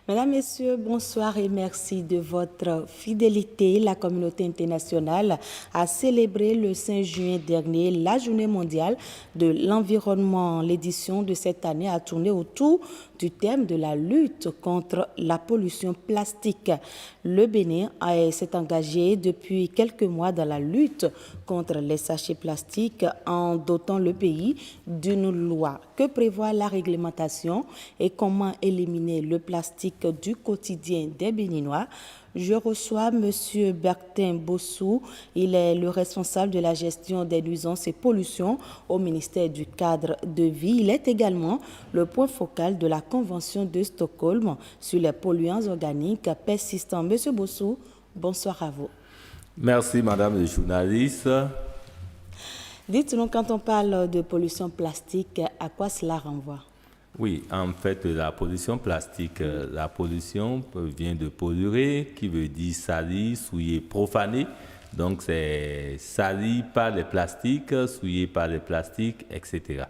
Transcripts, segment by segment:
Mesdames, Messieurs, bonsoir et merci de votre fidélité. La communauté internationale a célébré le 5 juin dernier la journée mondiale de l'environnement. L'édition de cette année a tourné autour du thème de la lutte contre la pollution plastique. Le Bénin s'est engagé depuis quelques mois dans la lutte contre les sachets plastiques en dotant le pays d'une loi. Que prévoit la réglementation et comment éliminer le plastique du quotidien des Béninois? Je reçois M. Bertin Bossou. Il est le responsable de la gestion des nuisances et pollutions au ministère du Cadre de vie. Il est également le point focal de la Convention de Stockholm sur les polluants organiques persistants. M. Bossou, bonsoir à vous. Merci, madame la journaliste. Dites-nous, quand on parle de pollution plastique, à quoi cela renvoie? Oui, en fait, la pollution plastique, la pollution vient de polluer, qui veut dire salir, souiller, profaner. Donc, c'est sali par les plastiques, souillé par les plastiques, etc.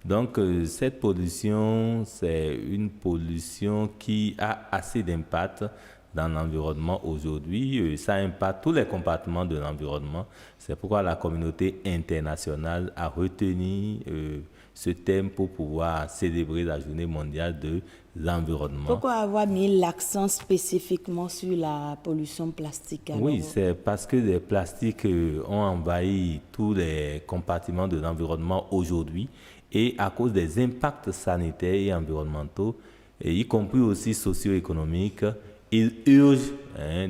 Donc, cette pollution, c'est une pollution qui a assez d'impact dans l'environnement aujourd'hui. Ça impacte tous les compartiments de l'environnement. C'est pourquoi la communauté internationale a retenu ce thème pour pouvoir célébrer la journée mondiale de l'environnement. Pourquoi avoir mis l'accent spécifiquement sur la pollution plastique? Oui, c'est parce que les plastiques ont envahi tous les compartiments de l'environnement aujourd'hui et à cause des impacts sanitaires et environnementaux, et y compris aussi socio-économiques, il urge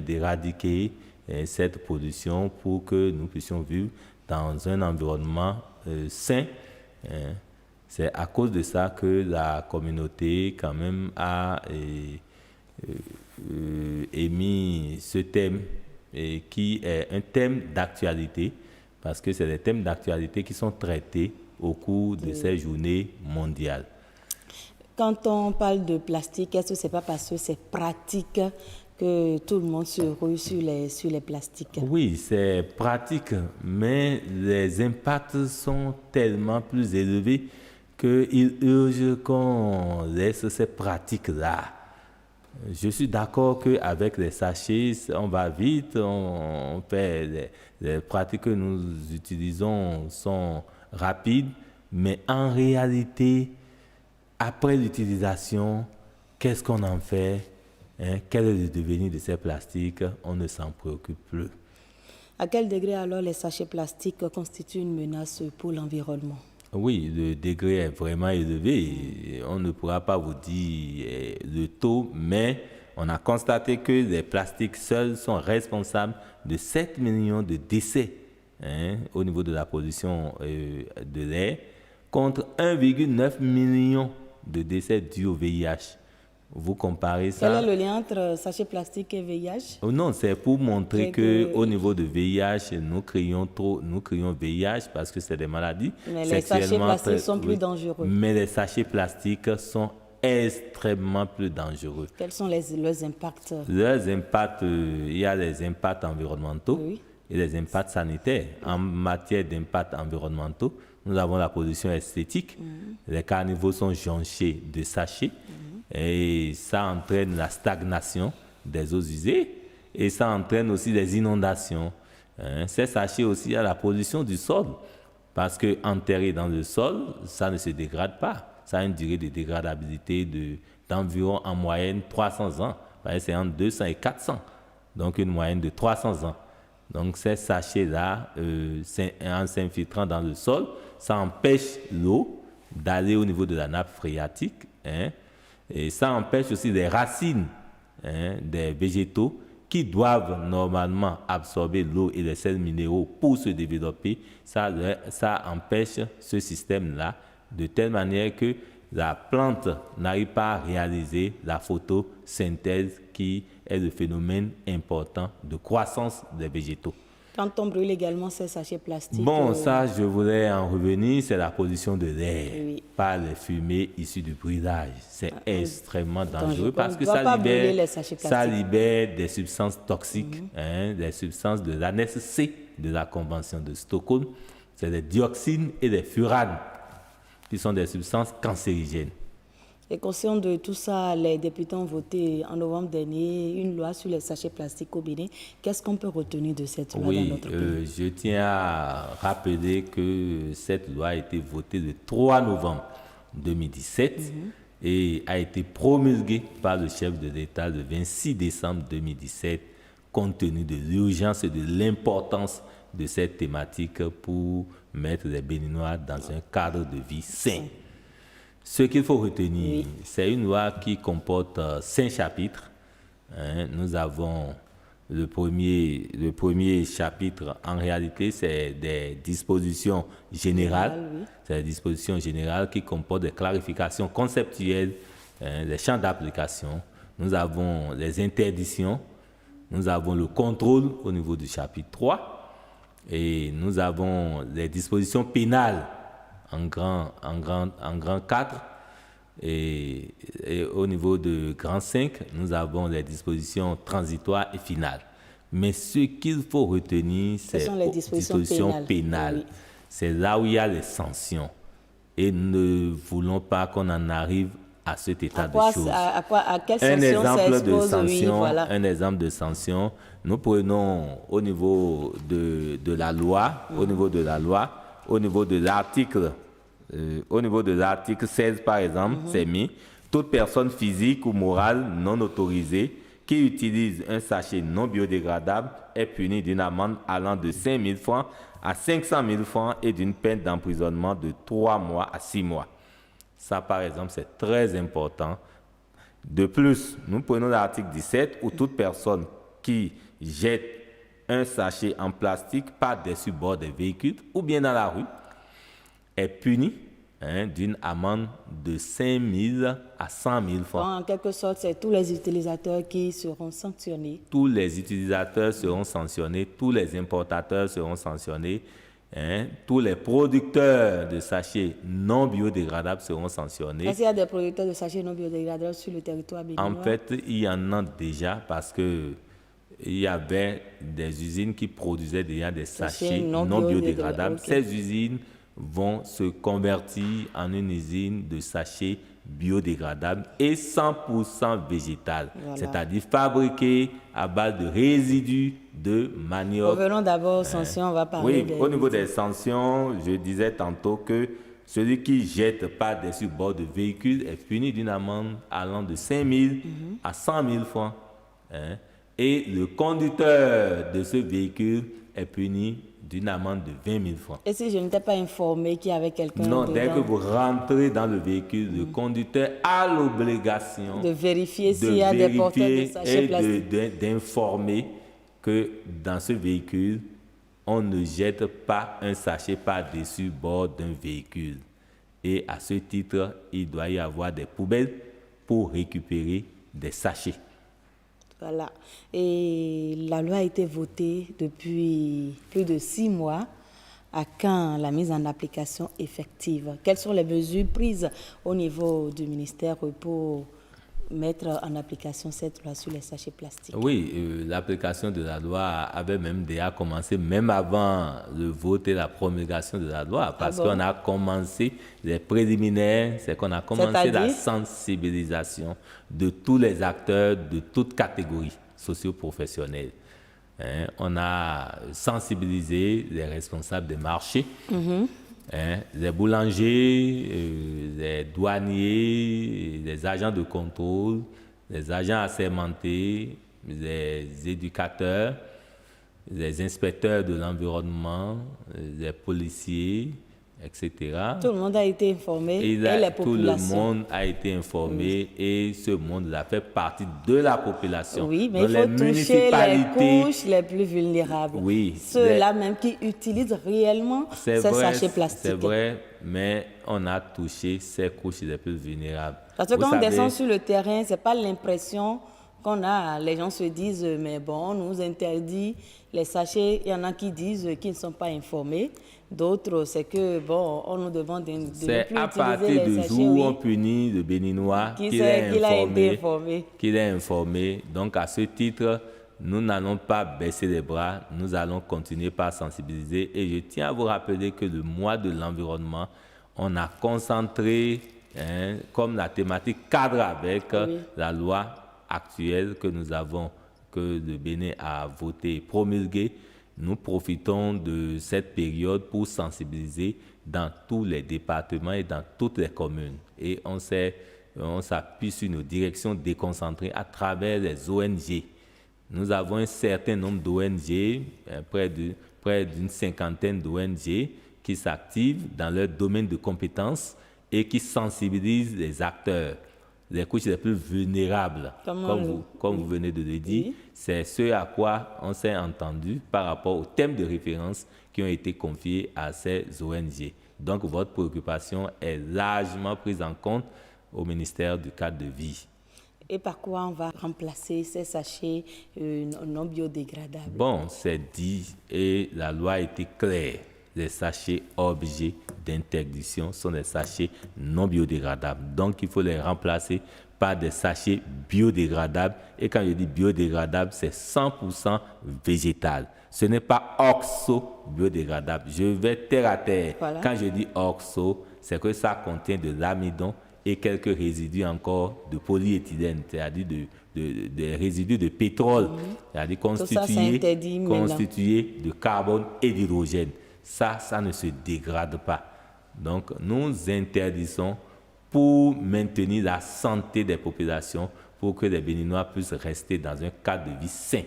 d'éradiquer cette pollution pour que nous puissions vivre dans un environnement sain. C'est à cause de ça que la communauté quand même a émis ce thème qui est un thème d'actualité parce que c'est des thèmes d'actualité qui sont traités au cours de ces journées mondiales. Quand on parle de plastique, est-ce que ce n'est pas parce que c'est pratique que tout le monde se rue sur les plastiques? Oui, c'est pratique, mais les impacts sont tellement plus élevés qu'il urge qu'on laisse ces pratiques-là. Je suis d'accord qu'avec les sachets, on va vite, on fait les pratiques que nous utilisons sont rapides, mais en réalité, après l'utilisation, qu'est-ce qu'on en fait? Quel est le devenir de ces plastiques? On ne s'en préoccupe plus. À quel degré alors les sachets plastiques constituent une menace pour l'environnement? Oui, le degré est vraiment élevé. On ne pourra pas vous dire le taux, mais on a constaté que les plastiques seuls sont responsables de 7 millions de décès au niveau de la pollution de l'air, contre 1,9 million de décès dus au VIH. Vous comparez ça. Quel est le lien entre sachet plastique et VIH? Non, c'est pour montrer qu'au niveau de VIH, nous crions VIH parce que c'est des maladies. Mais les sachets plastiques sont plus dangereux. Mais les sachets plastiques sont extrêmement plus dangereux. Quels sont leurs impacts? Leurs impacts, il y a les impacts environnementaux et les impacts sanitaires. En matière d'impacts environnementaux, nous avons la pollution esthétique. Les carnivores sont jonchés de sachets. Et ça entraîne la stagnation des eaux usées et ça entraîne aussi des inondations. Ces sachets aussi à la pollution du sol parce qu'enterré dans le sol, ça ne se dégrade pas. Ça a une durée de dégradabilité d'environ en moyenne 300 ans. C'est entre 200 et 400, donc une moyenne de 300 ans. Donc ces sachets-là, en s'infiltrant dans le sol, ça empêche l'eau d'aller au niveau de la nappe phréatique. Et ça empêche aussi les racines des végétaux qui doivent normalement absorber l'eau et les sels minéraux pour se développer. Ça empêche ce système-là de telle manière que la plante n'arrive pas à réaliser la photosynthèse qui est le phénomène important de croissance des végétaux. Quand on brûle également ces sachets plastiques... Bon, ça, je voulais en revenir, c'est la pollution de l'air par les fumées issues du brûlage. C'est extrêmement dangereux parce que ça libère des substances toxiques, des substances de l'annexe C de la Convention de Stockholm. C'est les dioxines et les furanes qui sont des substances cancérigènes. Et conscient de tout ça, les députés ont voté en novembre dernier une loi sur les sachets plastiques au Bénin. Qu'est-ce qu'on peut retenir de cette loi dans notre pays? Je tiens à rappeler que cette loi a été votée le 3 novembre 2017 et a été promulguée par le chef de l'État le 26 décembre 2017, compte tenu de l'urgence et de l'importance de cette thématique pour mettre les Béninois dans un cadre de vie sain. Ce qu'il faut retenir, c'est une loi qui comporte 5 chapitres. Nous avons le premier chapitre, en réalité, c'est des dispositions générales. C'est des dispositions générales qui comportent des clarifications conceptuelles, des champs d'application. Nous avons les interdictions. Nous avons le contrôle au niveau du chapitre 3. Et nous avons les dispositions pénales en grand 4 et au niveau de grand 5, nous avons les dispositions transitoires et finales. Mais ce qu'il faut retenir, c'est les dispositions pénales. Oui. C'est là où il y a les sanctions. Et nous ne voulons pas qu'on en arrive à cet état de choses. À quelle sanction un exemple de sanction, nous prenons au niveau de la loi, au niveau de l'article 16 par exemple, c'est mis toute personne physique ou morale non autorisée qui utilise un sachet non biodégradable est punie d'une amende allant de 5 000 francs à 500 000 francs et d'une peine d'emprisonnement de 3 mois à 6 mois. Ça, par exemple, c'est très important. De plus, nous prenons l'article 17 où toute personne qui jette un sachet en plastique par-dessus bord des véhicules ou bien dans la rue est punie d'une amende de 5 000 à 100 000 francs. En quelque sorte, c'est tous les utilisateurs qui seront sanctionnés. Tous les utilisateurs seront sanctionnés, tous les importateurs seront sanctionnés, tous les producteurs de sachets non biodégradables seront sanctionnés. Est-ce qu'il y a des producteurs de sachets non biodégradables sur le territoire béninois? En fait, il y en a déjà parce que il y avait des usines qui produisaient déjà des sachets non biodégradables. Okay. Ces usines vont se convertir en une usine de sachets biodégradables et 100% végétal, c'est-à-dire fabriqués à base de résidus de manioc. Revenons d'abord aux sanctions, on va parler. Oui, au niveau des sanctions, je disais tantôt que celui qui jette par-dessus bord de véhicule est puni d'une amende allant de 5 000 à 100 000 francs. Et le conducteur de ce véhicule est puni d'une amende de 20 000 francs. Et si je n'étais pas informé qu'il y avait quelqu'un dedans? Non, dès que vous rentrez dans le véhicule, le conducteur a l'obligation de vérifier s'il y a des porteurs de sachets plastiques. D'informer que dans ce véhicule, on ne jette pas un sachet par-dessus bord d'un véhicule. Et à ce titre, il doit y avoir des poubelles pour récupérer des sachets. Voilà. Et la loi a été votée depuis plus de 6 mois. À quand la mise en application effective? Quelles sont les mesures prises au niveau du ministère pour mettre en application cette loi sur les sachets plastiques? Oui, l'application de la loi avait même déjà commencé, même avant le vote et la promulgation de la loi, parce qu'on a commencé les préliminaires, c'est qu'on a commencé la sensibilisation de tous les acteurs de toutes catégories socio-professionnelles. On a sensibilisé les responsables des marchés, les boulangers, les douaniers, les agents de contrôle, les agents assermentés, les éducateurs, les inspecteurs de l'environnement, les policiers, etc. Tout le monde a été informé et la population. Tout le monde a été informé et ce monde-là fait partie de la population. Oui, mais il faut toucher les couches les plus vulnérables. Oui. Ceux-là même qui utilisent réellement ces sachets plastiques. C'est vrai, mais on a touché ces couches les plus vulnérables. Parce que quand on descend sur le terrain, ce n'est pas l'impression qu'on a. Les gens se disent, mais bon, on nous interdit les sachets. Il y en a qui disent qu'ils ne sont pas informés. D'autres, c'est que, bon, on nous demande de ne plus utiliser les sachets. C'est à partir du jour où on punit le Béninois qu'il est informé. Donc, à ce titre, nous n'allons pas baisser les bras. Nous allons continuer par sensibiliser. Et je tiens à vous rappeler que le mois de l'environnement, on a concentré comme la thématique cadre avec la loi actuelle que nous avons, que le Bénin a voté et promulguée. Nous profitons de cette période pour sensibiliser dans tous les départements et dans toutes les communes. Et on s'appuie sur nos directions déconcentrées à travers les ONG. Nous avons un certain nombre d'ONG, près d'une cinquantaine d'ONG qui s'activent dans leur domaine de compétences et qui sensibilisent les acteurs, les couches les plus vulnérables, comme vous venez de le dire. Oui. C'est ce à quoi on s'est entendu par rapport aux thèmes de référence qui ont été confiés à ces ONG. Donc, votre préoccupation est largement prise en compte au ministère du cadre de vie. Et par quoi on va remplacer ces sachets non biodégradables? Bon, c'est dit et la loi a été claire. Les sachets objets d'interdiction sont des sachets non biodégradables. Donc, il faut les remplacer par des sachets biodégradables. Et quand je dis biodégradable, c'est 100% végétal. Ce n'est pas oxo-biodégradable. Je vais terre à terre. Voilà. Quand je dis oxo, c'est que ça contient de l'amidon et quelques résidus encore de polyéthylène, c'est-à-dire des résidus de pétrole, c'est-à-dire constitués de carbone et d'hydrogène. Ça ne se dégrade pas. Donc, nous interdisons pour maintenir la santé des populations, pour que les Béninois puissent rester dans un cadre de vie sain.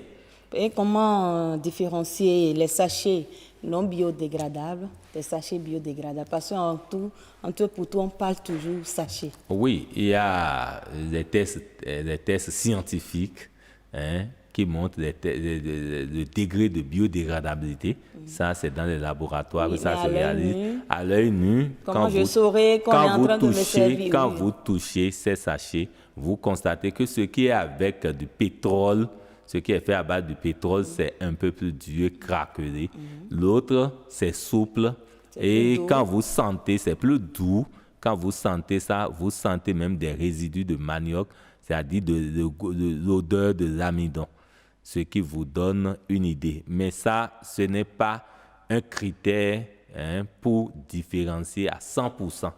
Et comment différencier les sachets non biodégradables des sachets biodégradables? Parce qu'en tout pour tout, on parle toujours sachets. Oui, il y a des tests scientifiques qui montrent le degré de biodégradabilité. Ça, c'est dans les laboratoires que ça se réalise. À l'œil nu, comment je saurais qu'on est en train de me servir? Quand vous touchez ces sachets, vous constatez que ce qui est avec du pétrole, ce qui est fait à base du pétrole, c'est un peu plus dur, craquelé. L'autre, c'est souple. Et quand vous sentez, c'est plus doux. Quand vous sentez ça, vous sentez même des résidus de manioc, c'est-à-dire de l'odeur de l'amidon, ce qui vous donne une idée. Mais ça, ce n'est pas un critère pour différencier à 100%.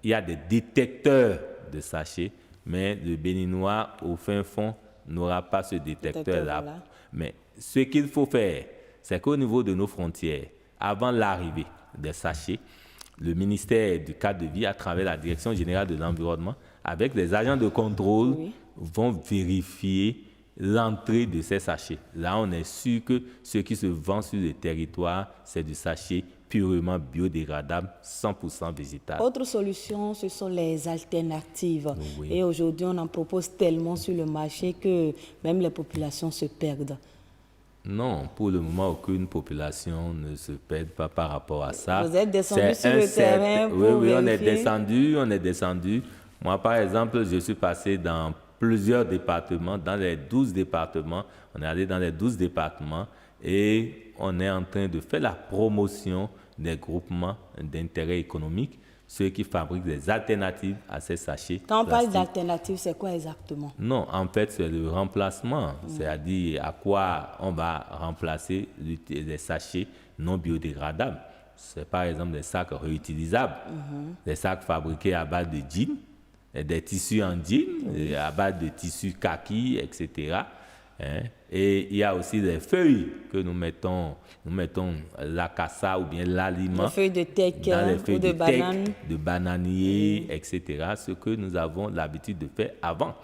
Il y a des détecteurs de sachets, mais le Béninois, au fin fond, n'aura pas ce détecteur-là. Voilà. Mais ce qu'il faut faire, c'est qu'au niveau de nos frontières, avant l'arrivée des sachets, le ministère du cadre de vie, à travers la Direction générale de l'environnement, avec les agents de contrôle, vont vérifier l'entrée de ces sachets. Là, on est sûr que ce qui se vend sur le territoire, c'est du sachet purement biodégradable, 100% végétal. Autre solution, ce sont les alternatives. Oui. Et aujourd'hui, on en propose tellement sur le marché que même les populations se perdent. Non, pour le moment, aucune population ne se perd pas par rapport à ça. Vous êtes descendu sur le terrain pour Oui, on est descendu. Moi, par exemple, je suis passé dans plusieurs départements, dans les 12 départements. On est allé dans les 12 départements et on est en train de faire la promotion des groupements d'intérêt économique, ceux qui fabriquent des alternatives à ces sachets. Quand on parle d'alternatives, c'est quoi exactement? Non, en fait, c'est le remplacement. C'est-à-dire à quoi on va remplacer les sachets non biodégradables. C'est par exemple des sacs réutilisables, des sacs fabriqués à base de jeans, des tissus en jeans, à base de tissus kaki, etc. Et il y a aussi des feuilles que nous mettons l'acassa ou bien l'aliment. Les feuilles de teck, dans les feuilles ou de banane. De bananier, etc. Ce que nous avons l'habitude de faire avant.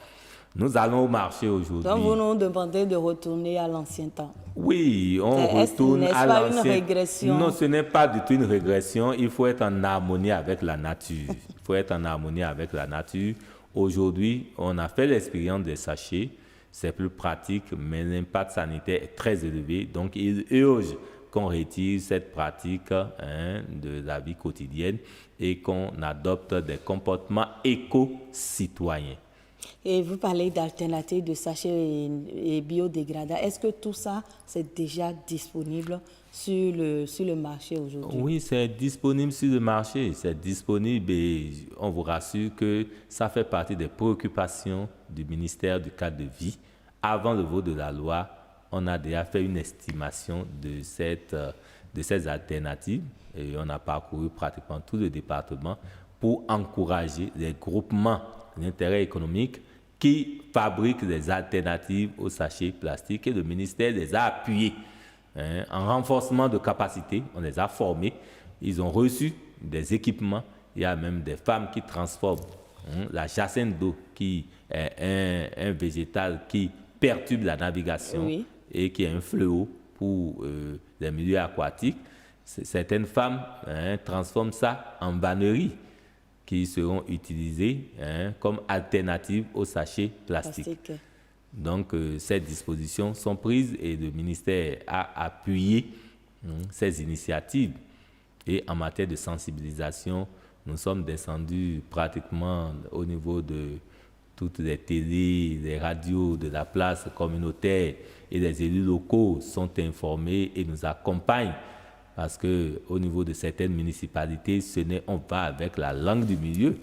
Nous allons au marché aujourd'hui. Donc vous nous demandez de retourner à l'ancien temps. Oui, on retourne à l'ancien. N'est-ce pas une régression? Non, ce n'est pas du tout une régression. Il faut être en harmonie avec la nature. Il faut être en harmonie avec la nature. Aujourd'hui, on a fait l'expérience des sachets. C'est plus pratique, mais l'impact sanitaire est très élevé. Donc, il urge qu'on retire cette pratique de la vie quotidienne et qu'on adopte des comportements éco-citoyens. Et vous parlez d'alternatives de sachets et biodégradables. Est-ce que tout ça, c'est déjà disponible sur le marché aujourd'hui? Oui, c'est disponible sur le marché. C'est disponible et on vous rassure que ça fait partie des préoccupations du ministère du cadre de vie. Avant le vote de la loi, on a déjà fait une estimation de ces alternatives et on a parcouru pratiquement tout le département pour encourager les groupements d'intérêt économique qui fabriquent des alternatives aux sachets plastiques, et le ministère les a appuyés en renforcement de capacité. On les a formés, ils ont reçu des équipements. Il y a même des femmes qui transforment la jacinthe d'eau, qui est un végétal qui perturbe la navigation et qui est un fléau pour les milieux aquatiques. Certaines femmes transforment ça en vanneries qui seront utilisées comme alternative aux sachets plastiques. Donc, ces dispositions sont prises et le ministère a appuyé ces initiatives. Et en matière de sensibilisation, nous sommes descendus pratiquement au niveau de toutes les télés, les radios de la place communautaire, et les élus locaux sont informés et nous accompagnent, parce qu'au niveau de certaines municipalités, on va avec la langue du milieu.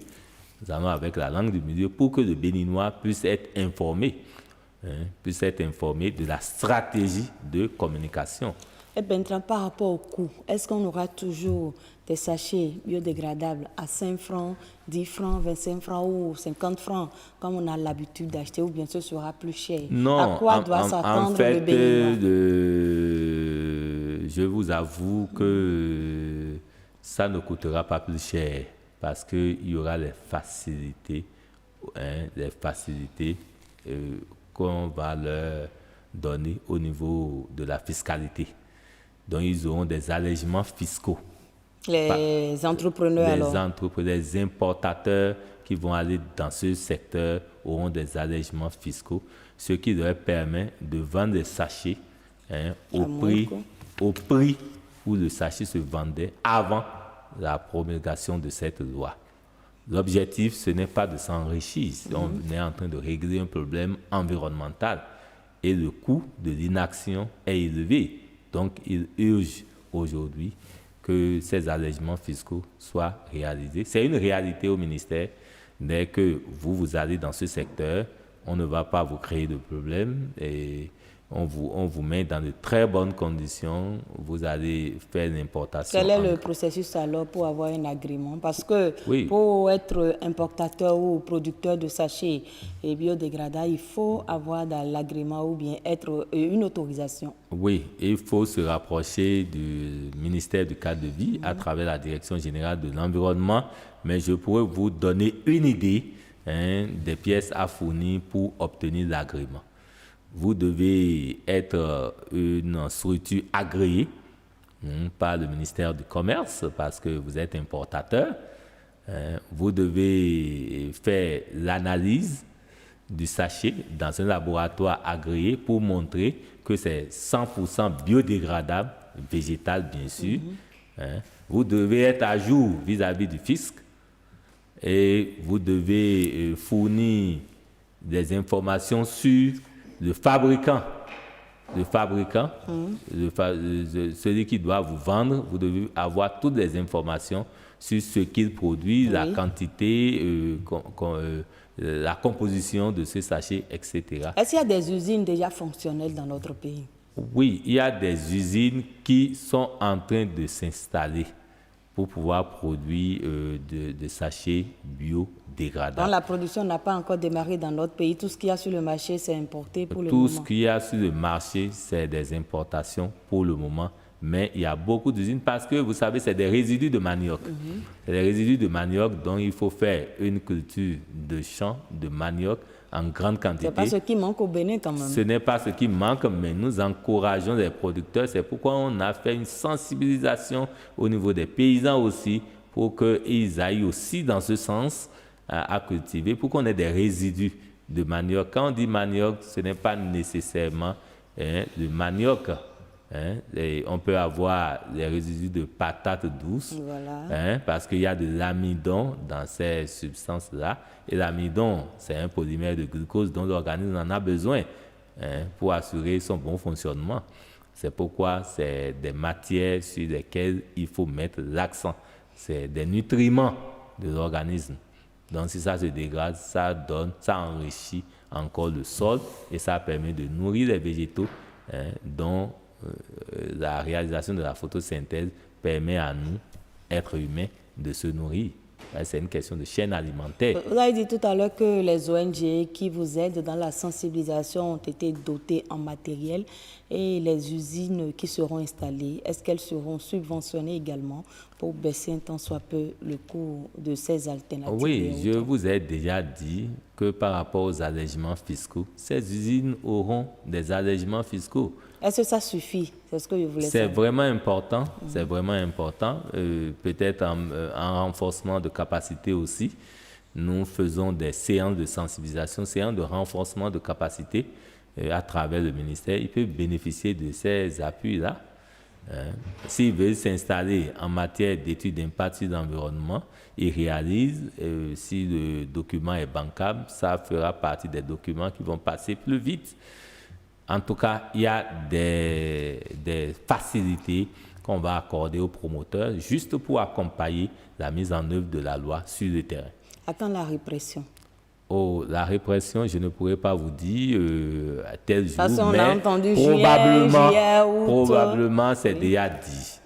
Nous allons avec la langue du milieu pour que le Béninois puisse être informé, de la stratégie de communication. Et Bertrand, par rapport au coût, est-ce qu'on aura toujours des sachets biodégradables à 5 francs, 10 francs, 25 francs ou 50 francs, comme on a l'habitude d'acheter, ou bien ce sera plus cher? Non, à quoi doit s'attendre en fait, le Béninois? Je vous avoue que ça ne coûtera pas plus cher, parce qu'il y aura les facilités qu'on va leur donner au niveau de la fiscalité. Donc, ils auront des allègements fiscaux. Les entrepreneurs, alors? Les importateurs qui vont aller dans ce secteur auront des allègements fiscaux, ce qui leur permet de vendre des sachets au prix où le sachet se vendait avant la promulgation de cette loi. L'objectif, ce n'est pas de s'enrichir. On est en train de régler un problème environnemental et le coût de l'inaction est élevé. Donc, il urge aujourd'hui que ces allègements fiscaux soient réalisés. C'est une réalité au ministère. Dès que vous allez dans ce secteur, on ne va pas vous créer de problème et on vous met dans de très bonnes conditions. Vous allez faire l'importation. Quel est le processus alors pour avoir un agrément? Parce que pour être importateur ou producteur de sachets et biodégradables, il faut avoir l'agrément ou bien être une autorisation. Oui, il faut se rapprocher du ministère du cadre de vie à travers la Direction générale de l'environnement. Mais je pourrais vous donner une idée des pièces à fournir pour obtenir l'agrément. Vous devez être une structure agréée par le ministère du Commerce parce que vous êtes importateur. Vous devez faire l'analyse du sachet dans un laboratoire agréé pour montrer que c'est 100% biodégradable, végétal bien sûr. Vous devez être à jour vis-à-vis du fisc et vous devez fournir des informations sur le fabricant, celui qui doit vous vendre, vous devez avoir toutes les informations sur ce qu'il produit, la quantité, la composition de ce sachet, etc. Est-ce qu'il y a des usines déjà fonctionnelles dans notre pays? Oui, il y a des usines qui sont en train de s'installer pour pouvoir produire des sachets biodégradables. Donc la production n'a pas encore démarré dans notre pays. Tout ce qu'il y a sur le marché, c'est importé pour le moment. Tout ce qu'il y a sur le marché, c'est des importations pour le moment. Mais il y a beaucoup d'usines parce que, vous savez, c'est des résidus de manioc. C'est des résidus de manioc, donc il faut faire une culture de champ de manioc en grande quantité. Ce n'est pas ce qui manque au Bénin quand même. Ce n'est pas ce qui manque, mais nous encourageons les producteurs. C'est pourquoi on a fait une sensibilisation au niveau des paysans aussi, pour qu'ils aillent aussi dans ce sens à cultiver, pour qu'on ait des résidus de manioc. Quand on dit manioc, ce n'est pas nécessairement le manioc. On peut avoir les résidus de patates douces, parce qu'il y a de l'amidon dans ces substances-là. Et l'amidon, c'est un polymère de glucose dont l'organisme en a besoin pour assurer son bon fonctionnement. C'est pourquoi c'est des matières sur lesquelles il faut mettre l'accent. C'est des nutriments de l'organisme. Donc si ça se dégrade, ça enrichit encore le sol et ça permet de nourrir les végétaux dont la réalisation de la photosynthèse permet à nous, êtres humains, de se nourrir. C'est une question de chaîne alimentaire. Vous avez dit tout à l'heure que les ONG qui vous aident dans la sensibilisation ont été dotées en matériel et les usines qui seront installées, est-ce qu'elles seront subventionnées également pour baisser un tant soit peu le coût de ces alternatives? Oui, je vous ai déjà dit que par rapport aux allègements fiscaux, ces usines auront des allègements fiscaux. Est-ce que ça suffit? C'est ce que je voulais savoir. C'est vraiment important, c'est vraiment important. Peut-être en renforcement de capacité aussi. Nous faisons des séances de sensibilisation, séances de renforcement de capacité à travers le ministère. Ils peuvent bénéficier de ces appuis-là. S'ils veulent s'installer en matière d'études d'impact sur l'environnement, ils réalisent, si le document est bancable, ça fera partie des documents qui vont passer plus vite. En tout cas, il y a des facilités qu'on va accorder aux promoteurs juste pour accompagner la mise en œuvre de la loi sur le terrain. À quand la répression? Oh, la répression, je ne pourrais pas vous dire tel jour, façon, on mais a entendu probablement c'est déjà dit.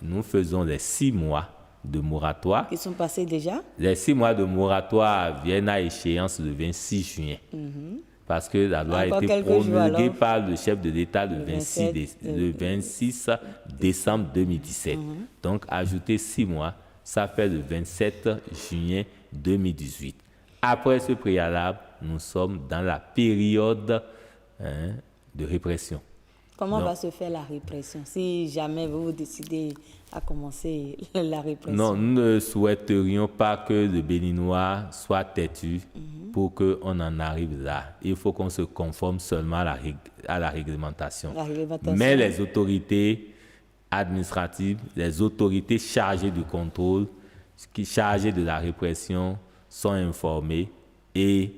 Nous faisons les 6 mois de moratoire. Qui sont passés déjà? Les 6 mois de moratoire viennent à échéance le 26 juin. Parce que la loi a été promulguée par le chef de l'État le 26 décembre 2017. Donc, ajouter 6 mois, ça fait le 27 juin 2018. Après ce préalable, nous sommes dans la période de répression. Comment va se faire la répression si jamais vous décidez à commencer la répression? Non, nous ne souhaiterions pas que le Béninois soit têtu pour qu'on en arrive là. Il faut qu'on se conforme seulement à la réglementation. Mais les autorités administratives, les autorités chargées du contrôle, chargées de la répression, sont informées et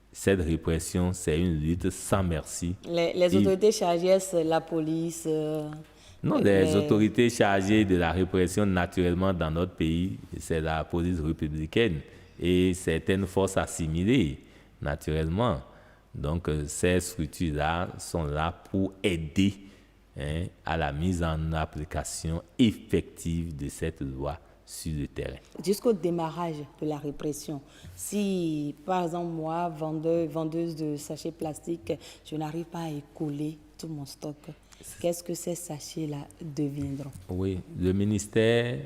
cette répression, c'est une lutte sans merci. Les autorités chargées, c'est la police? Non, les autorités chargées de la répression, naturellement, dans notre pays, c'est la police républicaine et certaines forces assimilées, naturellement. Donc, ces structures-là sont là pour aider à la mise en application effective de cette loi sur le terrain. Jusqu'au démarrage de la répression, si par exemple moi, vendeuse de sachets plastiques, je n'arrive pas à écouler tout mon stock, qu'est-ce que ces sachets-là deviendront? Oui, le ministère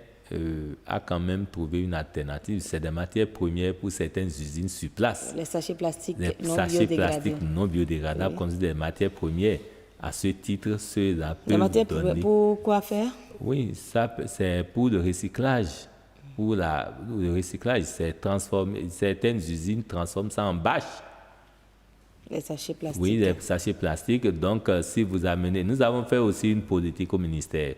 a quand même trouvé une alternative. C'est des matières premières pour certaines usines sur place. Les sachets plastiques non biodégradables comme des matières premières. À ce titre, ceux-là peuvent donner... Pour quoi faire? Oui, ça, c'est pour le recyclage. Pour le recyclage, certaines usines transforment ça en bâche. Les sachets plastiques. Oui, les sachets plastiques. Donc, si vous amenez... Nous avons fait aussi une politique au ministère.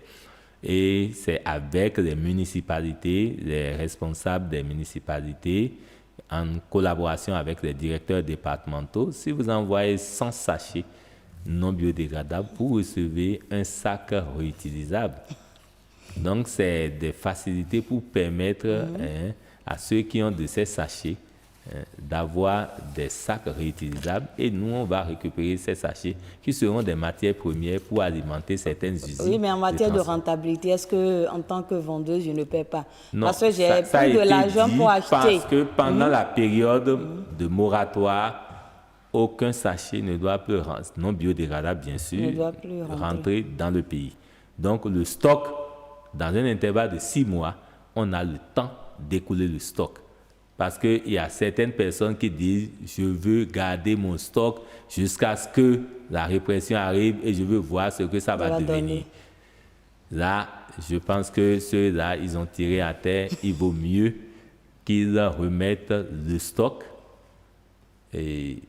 Et c'est avec les municipalités, les responsables des municipalités, en collaboration avec les directeurs départementaux. Si vous envoyez 100 sachets non biodégradables, vous recevez un sac réutilisable. Donc, c'est des facilités pour permettre à ceux qui ont de ces sachets d'avoir des sacs réutilisables. Et nous, on va récupérer ces sachets qui seront des matières premières pour alimenter certaines usines. Oui, mais en matière de rentabilité, est-ce qu'en tant que vendeuse, je ne paie pas? Non, parce que j'ai plus de l'argent pour acheter. Parce que pendant la période de moratoire, aucun sachet ne doit plus, non biodégradable bien sûr, rentrer dans le pays. Donc le stock, dans un intervalle de 6 mois, on a le temps d'écouler le stock. Parce qu'il y a certaines personnes qui disent « je veux garder mon stock jusqu'à ce que la répression arrive et je veux voir ce que ça va devenir ». Là, je pense que ceux-là, ils ont tiré à terre. Il vaut mieux qu'ils remettent le stock et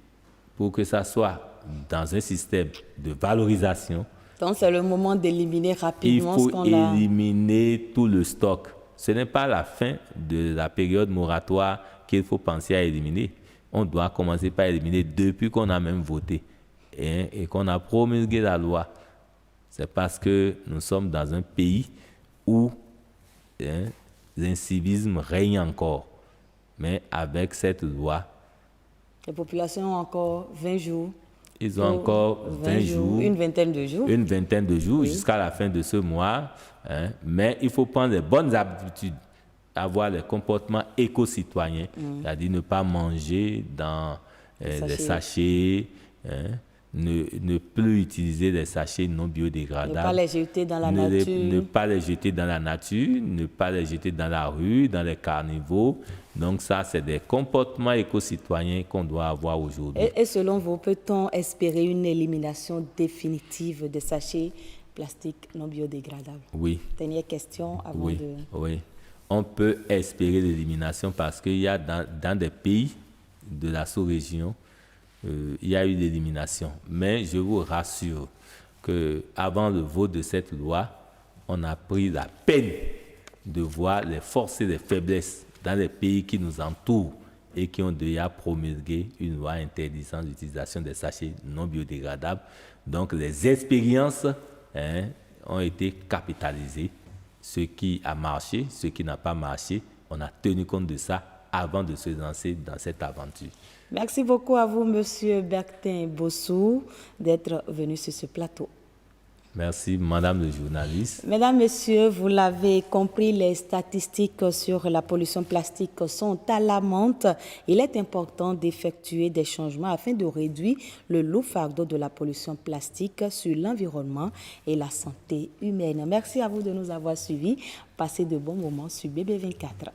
pour que ça soit dans un système de valorisation. Donc, c'est le moment d'éliminer rapidement ce qu'on a. Il faut éliminer tout le stock. Ce n'est pas la fin de la période moratoire qu'il faut penser à éliminer. On doit commencer par éliminer depuis qu'on a même voté et qu'on a promulgué la loi. C'est parce que nous sommes dans un pays où l'incivisme règne encore. Mais avec cette loi, les populations ont encore 20 jours. Ils ont encore 20 jours. Une vingtaine de jours. Une vingtaine de jours jusqu'à la fin de ce mois. Mais il faut prendre les bonnes habitudes avoir les comportements éco-citoyens, c'est-à-dire ne pas manger dans des sachets, hein, ne plus utiliser des sachets non biodégradables. Ne pas les jeter dans la nature. Ne pas les jeter dans la nature, ne pas les jeter dans la rue, dans les carnivaux. Donc ça, c'est des comportements éco-citoyens qu'on doit avoir aujourd'hui. Et selon vous, peut-on espérer une élimination définitive des sachets plastiques non biodégradables? Oui. Dernière question avant de... Oui, on peut espérer l'élimination parce qu'il y a dans des pays de la sous-région, il y a eu l'élimination. Mais je vous rassure qu'avant le vote de cette loi, on a pris la peine de voir les forces et les faiblesses dans les pays qui nous entourent et qui ont déjà promulgué une loi interdisant l'utilisation des sachets non biodégradables. Donc les expériences ont été capitalisées. Ce qui a marché, ce qui n'a pas marché, on a tenu compte de ça avant de se lancer dans cette aventure. Merci beaucoup à vous, Monsieur Bertin Bossou, d'être venu sur ce plateau. Merci, Madame le journaliste. Mesdames, Messieurs, vous l'avez compris, les statistiques sur la pollution plastique sont alarmantes. Il est important d'effectuer des changements afin de réduire le lourd fardeau de la pollution plastique sur l'environnement et la santé humaine. Merci à vous de nous avoir suivis. Passez de bons moments sur BB24.